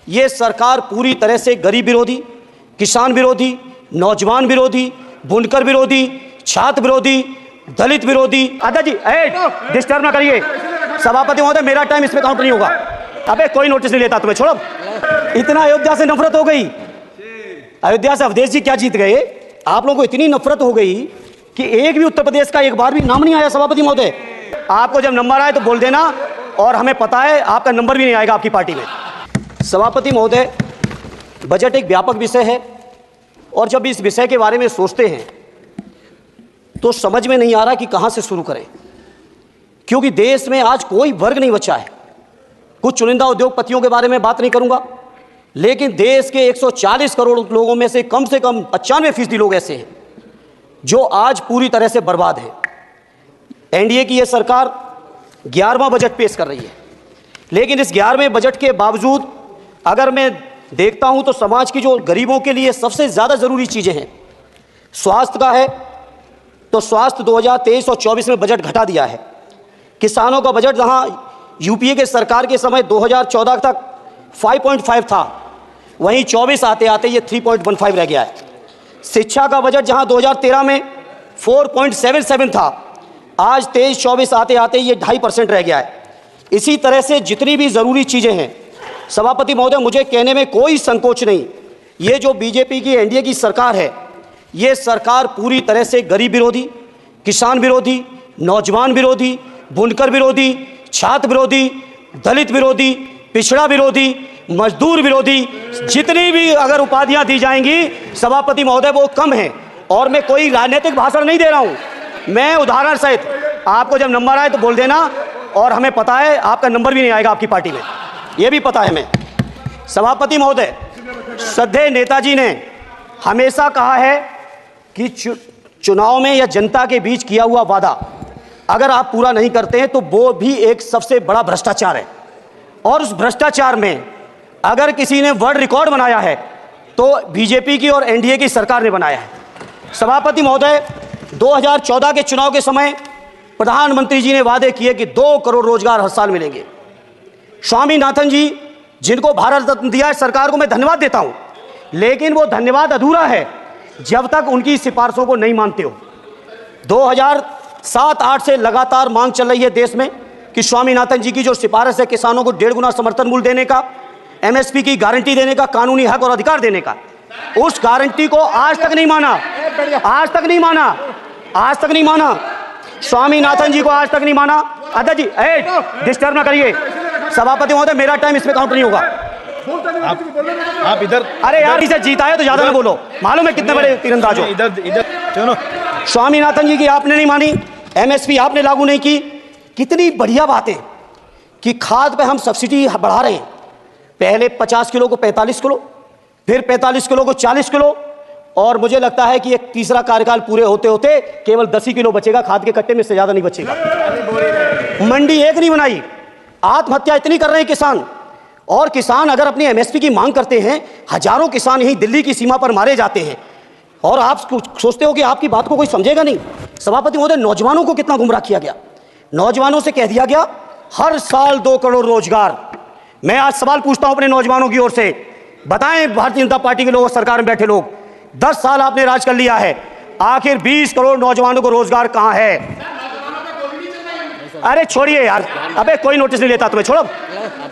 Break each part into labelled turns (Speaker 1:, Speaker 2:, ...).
Speaker 1: ये सरकार पूरी तरह से गरीब विरोधी, किसान विरोधी, नौजवान विरोधी, बुनकर विरोधी, छात्र विरोधी, दलित विरोधी। अध्यक्ष जी डिस्टर्ब ना करिए। सभापति महोदय, मेरा टाइम इसमें काउंट नहीं होगा। अबे कोई नोटिस नहीं लेता तुम्हें, छोड़ो। इतना अयोध्या से नफरत हो गई, अयोध्या से अवधेश जी क्या जीत गए। आप लोगों को इतनी नफरत हो गई कि एक भी उत्तर प्रदेश का एक बार भी नाम नहीं आया। सभापति महोदय, आपको जब नंबर आए तो बोल देना, और हमें पता है आपका नंबर भी नहीं आएगा आपकी पार्टी में। सभापति महोदय, बजट एक व्यापक विषय है, और जब इस विषय के बारे में सोचते हैं तो समझ में नहीं आ रहा कि कहां से शुरू करें, क्योंकि देश में आज कोई वर्ग नहीं बचा है। कुछ चुनिंदा उद्योगपतियों के बारे में बात नहीं करूंगा, लेकिन देश के 140 करोड़ लोगों में से कम 95% लोग ऐसे हैं जो आज पूरी तरह से बर्बाद हैं। एनडीए की यह सरकार 11वां बजट पेश कर रही है, लेकिन इस 11वें बजट के बावजूद अगर मैं देखता हूं तो समाज की जो गरीबों के लिए सबसे ज़्यादा ज़रूरी चीज़ें हैं, स्वास्थ्य का है, तो स्वास्थ्य 2023 और 24 में बजट घटा दिया है। किसानों का बजट जहां यूपीए के सरकार के समय 2014 तक 5.5 था, वहीं 24 आते आते ये 3.15 रह गया है। शिक्षा का बजट जहां 2013 में 4.77 था, आज 23-24 आते आते ये 2.5% रह गया है। इसी तरह से जितनी भी ज़रूरी चीज़ें हैं, सभापति महोदय, मुझे कहने में कोई संकोच नहीं, ये जो बीजेपी की एनडीए की सरकार है, ये सरकार पूरी तरह से गरीब विरोधी, किसान विरोधी, नौजवान विरोधी, बुनकर विरोधी, छात्र विरोधी, दलित विरोधी, पिछड़ा विरोधी, मजदूर विरोधी, जितनी भी अगर उपाधियां दी जाएंगी सभापति महोदय वो कम है। और मैं कोई राजनीतिक भाषण नहीं दे रहा हूं, मैं उदाहरण सहित, आपको जब नंबर आए तो बोल देना, और हमें पता है आपका नंबर भी नहीं आएगा आपकी पार्टी में, ये भी पता है हमें। सभापति महोदय, श्रद्धेय नेताजी ने हमेशा कहा है कि चुनाव में या जनता के बीच किया हुआ वादा अगर आप पूरा नहीं करते हैं तो वो भी एक सबसे बड़ा भ्रष्टाचार है, और उस भ्रष्टाचार में अगर किसी ने वर्ल्ड रिकॉर्ड बनाया है तो बीजेपी की और एनडीए की सरकार ने बनाया है। सभापति महोदय, 2014 के चुनाव के समय प्रधानमंत्री जी ने वादे किए कि 2 करोड़ रोजगार हर साल मिलेंगे। स्वामीनाथन जी, जिनको भारत रत्न दिया है सरकार को, मैं धन्यवाद देता हूं, लेकिन वो धन्यवाद अधूरा है जब तक उनकी सिफारिशों को नहीं मानते हो। 2007-8 से लगातार मांग चल रही है देश में कि स्वामीनाथन जी की जो सिफारिश है किसानों को 1.5 गुना समर्थन मूल्य देने का, एमएसपी की गारंटी देने का, कानूनी हक और अधिकार देने का, उस गारंटी को आज तक नहीं माना, आज तक नहीं माना, आज तक नहीं माना। स्वामीनाथन जी को आज तक नहीं माना। अध्यक्ष जी डिस्टर्ब ना करिए। सभापति महोदय, मेरा टाइम इसमें काउंट नहीं होगा।
Speaker 2: आप इधर,
Speaker 1: अरे यार, इसे जीता है तो ज्यादा ना बोलो, मालूम है कितने बड़े तीरंदाज हो।
Speaker 2: इधर चलो।
Speaker 1: स्वामीनाथन जी की आपने नहीं मानी, एमएसपी आपने लागू नहीं की। कितनी बढ़िया बात है कि खाद पे हम सब्सिडी बढ़ा रहे हैं, पहले 50 किलो को 45 किलो, फिर 45 किलो को 40 किलो, और मुझे लगता है कि एक तीसरा कार्यकाल पूरे होते होते केवल 10 ही किलो बचेगा खाद के कट्टे में, से ज्यादा नहीं बचेगा। मंडी एक नहीं बनाई, आत्महत्या इतनी कर रहे हैं किसान, और किसान अगर अपनी एमएसपी की मांग करते हैं, हजारों किसान यहीं दिल्ली की सीमा पर मारे जाते हैं, और आप सोचते हो कि आपकी बात को कोई समझेगा नहीं। सभापति महोदय, नौजवानों को कितना गुमराह किया गया, नौजवानों से कह दिया गया हर साल 2 करोड़ रोजगार। मैं आज सवाल पूछता हूं अपने नौजवानों की ओर से, बताएं भारतीय जनता पार्टी के लोग, सरकार में बैठे लोग, 10 साल आपने राज कर लिया है, आखिर 20 करोड़ नौजवानों को रोजगार कहां है? अरे छोड़िए यार, अबे कोई नोटिस नहीं लेता तुम्हें,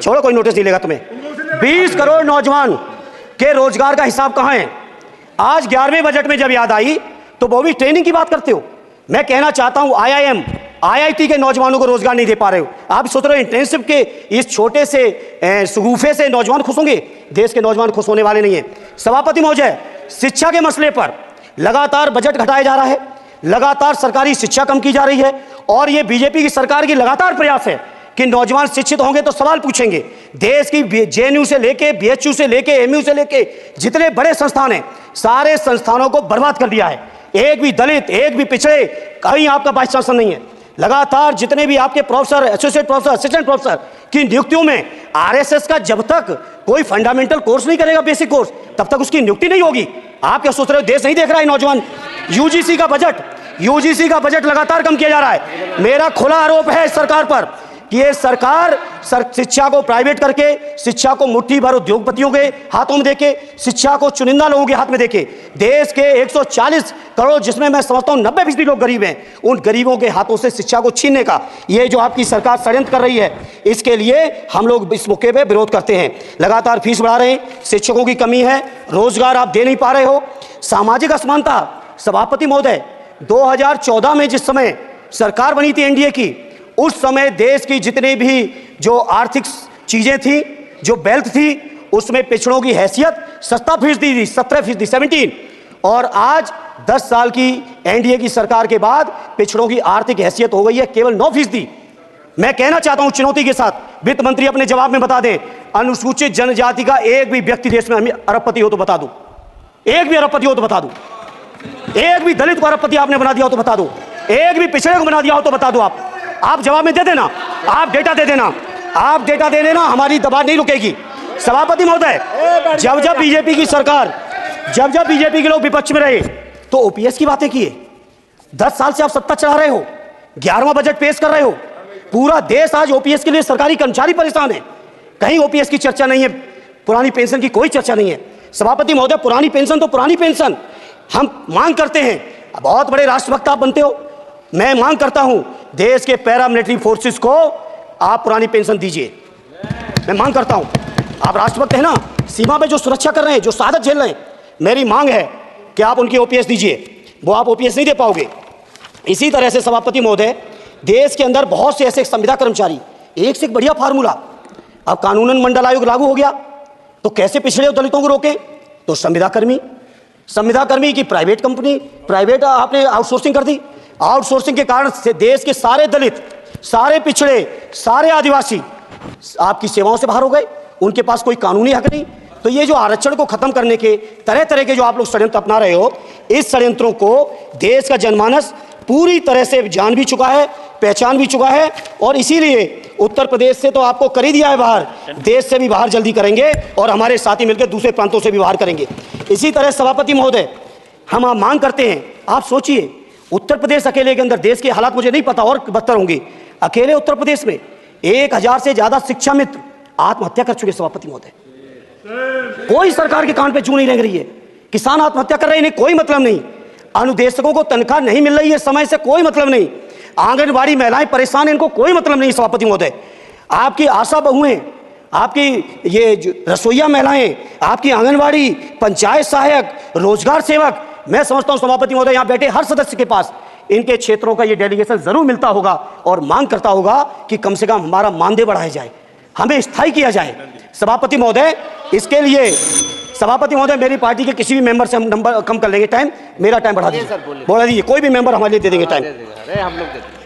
Speaker 1: छोड़ो, कोई नोटिस नहीं लेगा तुम्हें। 20 करोड़ नौजवान के रोजगार का हिसाब कहां है? आज 11वें बजट में जब याद आई तो वो भी ट्रेनिंग की बात करते हो। मैं कहना चाहता हूं आईआईएम, आईआईटी के नौजवानों को रोजगार नहीं दे पा रहे हो। आप सोच रहे हो इंटर्नशिप के इस छोटे से शगुफे से नौजवान खुश होंगे? देश के नौजवान खुश होने वाले नहीं है। सभापति महोदय, शिक्षा के मसले पर लगातार बजट घटाया जा रहा है, लगातार सरकारी शिक्षा कम की जा रही है, और ये बीजेपी की सरकार की लगातार प्रयास है कि नौजवान शिक्षित होंगे तो सवाल पूछेंगे। देश की जेएनयू से लेके, बीएचयू से लेके, एमयू से लेके जितने बड़े संस्थान हैं, सारे संस्थानों को बर्बाद कर दिया है। एक भी दलित, एक भी पिछड़े, कहीं आपका वाइस चांसलर नहीं है। लगातार जितने भी आपके professor, associate professor, assistant professor की नियुक्तियों में आरएसएस का जब तक कोई फंडामेंटल कोर्स नहीं करेगा, बेसिक कोर्स, तब तक उसकी नियुक्ति नहीं होगी। आप क्या सोच रहे हो देश नहीं देख रहा है नौजवान? यूजीसी का बजट लगातार कम किया जा रहा है। मेरा खुला आरोप है इस सरकार पर कि ये सरकार शिक्षा को प्राइवेट करके, शिक्षा को मुट्ठी भर उद्योगपतियों के हाथों में देके, शिक्षा को चुनिंदा लोगों के हाथ में देके, देश के 140 करोड़, जिसमें मैं समझता हूं 90% लोग गरीब हैं, उन गरीबों के हाथों से शिक्षा को छीनने का ये जो आपकी सरकार षड्यंत्र कर रही है, इसके लिए हम लोग इस मौके पे विरोध करते हैं। लगातार फीस बढ़ा रहे हैं, शिक्षकों की कमी है, रोजगार आप दे नहीं पा रहे हो, सामाजिक असमानता। सभापति महोदय, 2014 में जिस समय सरकार बनी थी एनडीए की, उस समय देश की जितनी भी जो आर्थिक चीजें थी, जो वेल्थ थी, उसमें पिछड़ों की हैसियत 17% थी, 17%, और आज 10 साल की एनडीए की सरकार के बाद पिछड़ों की आर्थिक हैसियत हो गई है केवल 9%। मैं कहना चाहता हूं चुनौती के साथ, वित्त मंत्री अपने जवाब में बता दें, अनुसूचित जनजाति का एक भी व्यक्ति देश में अरबपति हो तो बता दूं, एक भी अरबपति हो तो बता दूं, एक भी दलित को अरबपति आपने बना दिया हो तो बता दो, एक भी पिछड़े को बना दिया हो तो बता दो। आप जवाब में दे देना, आप डेटा दे देना, आप डेटा दे देना, हमारी दबाव नहीं रुकेगी। सभापति महोदय, जब जब बीजेपी की सरकार, जब जब बीजेपी के लोग विपक्ष में रहे तो ओपीएस की बातें किए। 10 साल से आप सत्ता चला रहे हो, 11वां बजट पेश कर रहे हो, पूरा देश आज ओपीएस के लिए सरकारी कर्मचारी परेशान है, कहीं ओपीएस की चर्चा नहीं है, पुरानी पेंशन की कोई चर्चा नहीं है। सभापति महोदय, पुरानी पेंशन तो पुरानी पेंशन, हम मांग करते हैं, बहुत बड़े राष्ट्रभक्त आप बनते हो, मैं मांग करता हूं देश के पैरामिलिट्री फोर्सेस को आप पुरानी पेंशन दीजिए। मैं मांग करता हूं, आप राष्ट्रभक्त हैं ना, सीमा पे जो सुरक्षा कर रहे हैं, जो शहादत झेल रहे हैं, मेरी मांग है कि आप उनकी ओपीएस दीजिए। वो आप ओपीएस नहीं दे पाओगे। इसी तरह से सभापति महोदय, देश के अंदर बहुत से ऐसे संविदा कर्मचारी, एक से एक बढ़िया फार्मूला, अब कानूनन मंडल आयोग लागू हो गया तो कैसे पिछड़े और दलितों को रोकें, तो संविदा कर्मी की प्राइवेट कंपनी, प्राइवेट आपने आउटसोर्सिंग कर दी। आउटसोर्सिंग के कारण से देश के सारे दलित, सारे पिछड़े, सारे आदिवासी आपकी सेवाओं से बाहर हो गए, उनके पास कोई कानूनी हक नहीं। तो ये जो आरक्षण को खत्म करने के तरह तरह के जो आप लोग षड्यंत्र अपना रहे हो, इस षड्यंत्रों को देश का जनमानस पूरी तरह से जान भी चुका है, पहचान भी चुका है, और इसीलिए उत्तर प्रदेश से तो आपको कर ही दिया है बाहर, देश से भी बाहर जल्दी करेंगे और हमारे साथी मिलकर दूसरे प्रांतों से भी बाहर करेंगे। इसी तरह सभापति महोदय, हम आप मांग करते हैं, आप सोचिए उत्तर प्रदेश अकेले के अंदर, देश के हालात मुझे नहीं पता और बदतर होंगे, अकेले उत्तर प्रदेश में 1000 से ज्यादा शिक्षा मित्र आत्महत्या कर चुके। सभापति महोदय, कोई सरकार के कान पे जू नहीं लग रही है, किसान आत्महत्या कर रहे हैं, इन्हें कोई मतलब नहीं, अनुदेशकों को तनख्वाह नहीं मिल रही है समय से, कोई मतलब नहीं, आंगनबाड़ी महिलाएं परेशान हैं, इनको कोई मतलब नहीं। सभापति महोदय, आपकी आशा बहुएं, आपकी ये रसोईया महिलाएं, आपकी आंगनबाड़ी, पंचायत सहायक, रोजगार सेवक, मैं समझता हूं सभापति महोदय, यहां बैठे हर सदस्य के पास इनके क्षेत्रों का ये डेलीगेशन जरूर मिलता होगा और मांग करता होगा कि कम से कम हमारा मानदेय बढ़ाया जाए, हमें स्थायी किया जाए। सभापति महोदय, इसके लिए सभापति महोदय, मेरी पार्टी के किसी भी मेंबर से हम नंबर कम कर लेंगे, टाइम, मेरा टाइम बढ़ा दीजिए, बढ़ा दीजिए, कोई भी मेंबर हमारे लिए दे देंगे टाइम।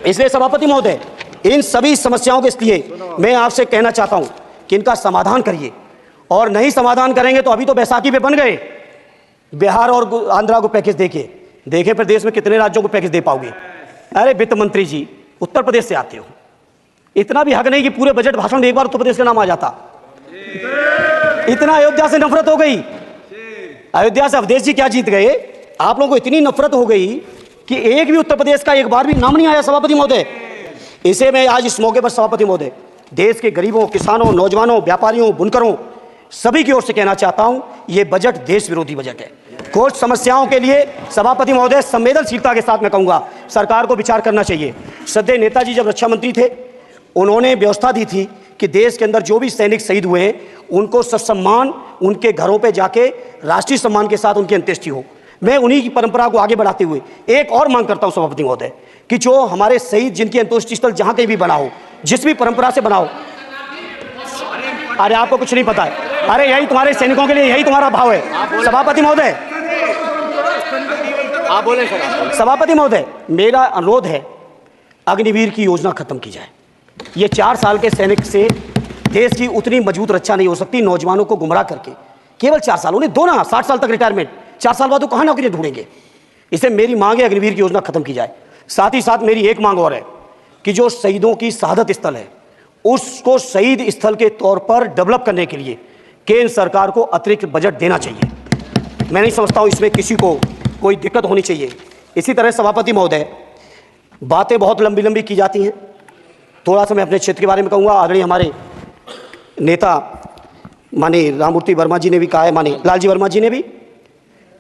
Speaker 1: इसलिए सभापति महोदय, इन सभी समस्याओं के लिए मैं आपसे कहना चाहता हूं कि इनका समाधान करिए, और नहीं समाधान करेंगे तो अभी तो बैसाखी पे बन गए, बिहार और आंध्रा को पैकेज देखे प्रदेश में कितने राज्यों को पैकेज दे पाओगे। अरे वित्त मंत्री जी, उत्तर प्रदेश से आते हो, इतना भी हक नहीं कि पूरे बजट भाषण में एक बार उत्तर प्रदेश का नाम आ जाता। इतना अयोध्या से नफरत हो गई, अयोध्या से अवधेश जी क्या जीत गए, आप लोगों को इतनी नफरत हो गई कि एक भी उत्तर प्रदेश का एक बार भी नाम नहीं आया। सभापति महोदय, इसे मैं आज इस मौके पर सभापति महोदय, देश के गरीबों, किसानों, नौजवानों, व्यापारियों, बुनकरों, सभी की ओर से कहना चाहता हूं, यह बजट देश विरोधी बजट है। कुछ समस्याओं के लिए सभापति महोदय, संवेदनशीलता के साथ मैं कहूंगा सरकार को विचार करना चाहिए। श्रद्धेय नेताजी जब रक्षा मंत्री थे, उन्होंने व्यवस्था दी थी कि देश के अंदर जो भी सैनिक शहीद हुए हैं उनको ससम्मान उनके घरों पे जाके राष्ट्रीय सम्मान के साथ उनकी अंत्येष्टि हो। मैं उन्हीं की परंपरा को आगे बढ़ाते हुए एक और मांग करता हूं सभापति महोदय, कि जो हमारे शहीद जिनकी अंत्येष्टि स्थल जहां कहीं भी बना हो, जिस भी परंपरा से बनाओ, अरे आपको कुछ नहीं पता है, अरे यही तुम्हारे सैनिकों के लिए, यही तुम्हारा भाव है। सभापति महोदय, आप बोले सभापति महोदय, मेरा अनुरोध है अग्निवीर की योजना खत्म की जाए। ये 4 साल के सैनिक से देश की उतनी मजबूत रक्षा नहीं हो सकती, नौजवानों को गुमराह करके केवल 4 साल, उन्हें दो ना 60 साल तक रिटायरमेंट, 4 साल बाद वो कहाँ नौकरी ढूंढेंगे। इसे मेरी मांग है अग्निवीर की योजना खत्म की जाए। साथ ही साथ मेरी एक मांग और है कि जो शहीदों की शहादत स्थल है उसको शहीद स्थल के तौर पर डेवलप करने के लिए केंद्र सरकार को अतिरिक्त बजट देना चाहिए। मैं नहीं समझता हूं इसमें किसी को कोई दिक्कत होनी चाहिए। इसी तरह सभापति महोदय, बातें बहुत लंबी लंबी की जाती हैं, थोड़ा सा मैं अपने क्षेत्र के बारे में कहूँगा। आदरणीय हमारे नेता माननीय राममूर्ति वर्मा जी ने भी कहा है, माननीय लालजी वर्मा जी ने भी,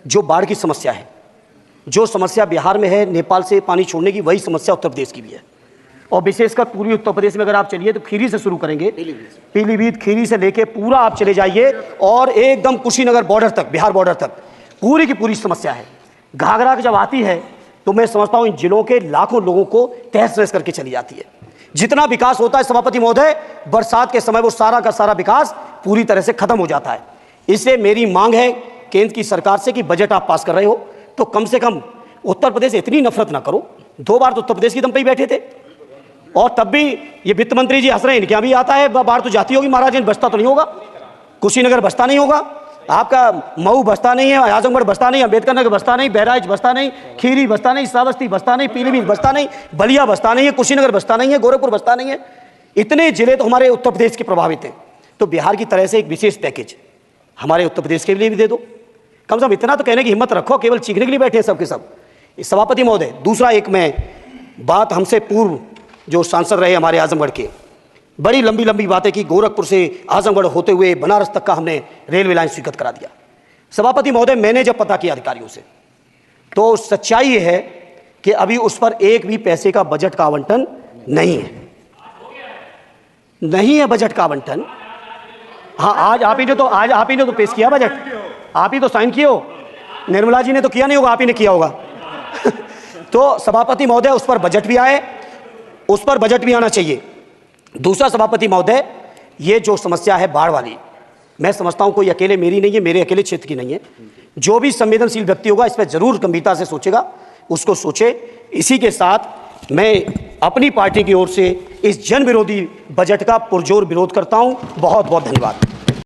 Speaker 1: जो बाढ़ की समस्या है, जो समस्या बिहार में है नेपाल से पानी छोड़ने की, वही समस्या उत्तर प्रदेश की भी है। और विशेषकर पूर्वी उत्तर प्रदेश में अगर आप चलिए तो खीरी से शुरू करेंगे, पीलीभीत खीरी से लेके पूरा आप चले जाइए और एकदम कुशीनगर बॉर्डर तक, बिहार बॉर्डर तक पूरी की पूरी समस्या है। घाघरा जब आती है तो मैं समझता हूँ इन जिलों के लाखों लोगों को तहस नहस करके चली जाती है। जितना विकास होता है सभापति महोदय, बरसात के समय वो सारा का सारा विकास पूरी तरह से खत्म हो जाता है। इसलिए मेरी मांग है केंद्र की सरकार से कि बजट आप पास कर रहे हो तो कम से कम उत्तर प्रदेश से इतनी नफरत ना करो। 2 बार तो उत्तर प्रदेश की दम पे ही बैठे थे और तब भी ये वित्त मंत्री जी हंस रहे हैं, इनके यहाँ भी आता है, बाढ़ तो जाती होगी महाराज, बसता तो नहीं होगा, कुशीनगर बसता नहीं होगा, आपका मऊ बसता नहीं है, आजमगढ़ बसता नहीं, अम्बेडकर नगर बसता नहीं, बहराइच बसता नहीं, खीरी बसता नहीं, श्रावस्ती बसता नहीं, पीलीभीत बसता नहीं, बलिया बसता नहीं है, कुशीनगर बसता नहीं है, गोरखपुर बसता नहीं है। इतने जिले तो हमारे उत्तर प्रदेश के प्रभावित हैं। तो बिहार की तरह से एक विशेष पैकेज हमारे उत्तर प्रदेश के लिए भी दे दो। कम से कम इतना तो कहने की हिम्मत रखो, केवल चीखने के लिए बैठे हैं सब के सब। सभापति महोदय, दूसरा एक मैं बात, हमसे पूर्व जो सांसद रहे हमारे आजमगढ़ के, बड़ी लंबी लंबी बातें की, गोरखपुर से आजमगढ़ होते हुए बनारस तक का हमने रेलवे लाइन स्वीकृत करा दिया। सभापति महोदय, मैंने जब पता किया अधिकारियों से तो सच्चाई ये है कि अभी उस पर एक भी पैसे का बजट का आवंटन नहीं है, नहीं है बजट का आवंटन। हाँ, आज आप ही ने तो पेश किया बजट, आप ही तो साइन किए हो, निर्मला जी ने तो किया नहीं होगा, आप ही ने किया होगा। तो सभापति महोदय, उस पर बजट भी आए, उस पर बजट भी आना चाहिए। दूसरा सभापति महोदय, ये जो समस्या है बाढ़ वाली, मैं समझता हूँ कोई अकेले मेरी नहीं है, मेरे अकेले क्षेत्र की नहीं है। जो भी संवेदनशील व्यक्ति होगा इस पर जरूर गंभीरता से सोचेगा, उसको सोचे। इसी के साथ मैं अपनी पार्टी की ओर से इस जन विरोधी बजट का पुरजोर विरोध करता हूँ। बहुत बहुत धन्यवाद।